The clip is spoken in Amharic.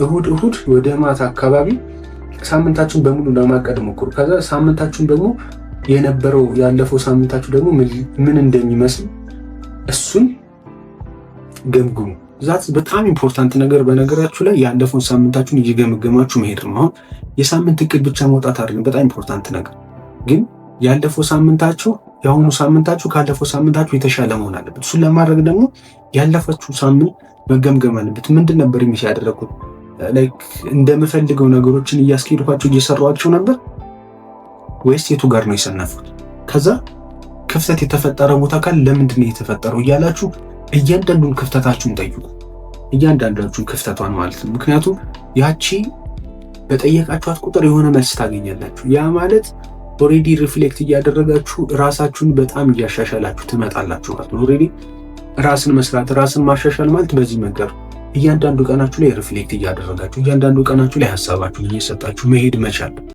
እሁድ ወደ ማታ አካባቢ ሳምንታችሁን በሙሉ ለማቀድ ሞክሩ። ከዛ ሳምንታችሁን ደግሞ የነበረው ያለፈው ሳምንታችሁ ደግሞ ምን እንደሚመስል እሱን ገምግሙ። ዛት በጣም ኢምፖርታንት ነገር በነገራችሁ ላይ ያለፈውን ሳምንታችሁን እየገመገማችሁ መሄድ ነው። አሁን የሳምንት እቅድ ብቻ መውጣት አይደለም በጣም ኢምፖርታንት ነገር፣ ግን ያለፈው ሳምንታችሁ የአሁኑ ሳምንታችሁ ካለፈው ሳምንታችሁ የተሻለ መሆን አለበት። እሱን ለማድረግ ደግሞ ያለፈችው ሳምንት መገምገም አለበት። ምንድን ነበር ሚስ ያደረኩት? ላይክ እንደምፈልገው ነገሮችን እያስኬድኳቸው እየሰሯቸው ነበር ወይስ የቱ ጋር ነው የሰነፉት? ከዛ ክፍተት የተፈጠረ ቦታ ካለ ለምንድን ነው የተፈጠረው እያላችሁ እያንዳንዱን ክፍተታችሁን ጠይቁ። እያንዳንዳችሁን ክፍተቷን ማለት ነው። ምክንያቱም ያቺ በጠየቃችኋት ቁጥር የሆነ መልስ ታገኛላችሁ። ያ ማለት ኦሬዲ ሪፍሌክት እያደረጋችሁ ራሳችሁን በጣም እያሻሻላችሁ ትመጣላችሁ ማለት ነው። ኦሬዲ ራስን መስራት ራስን ማሻሻል ማለት በዚህ መንገድ እያንዳንዱ ቀናችሁ ላይ ሪፍሌክት እያደረጋችሁ እያንዳንዱ ቀናችሁ ላይ ሀሳባችሁን እየሰጣችሁ መሄድ መቻል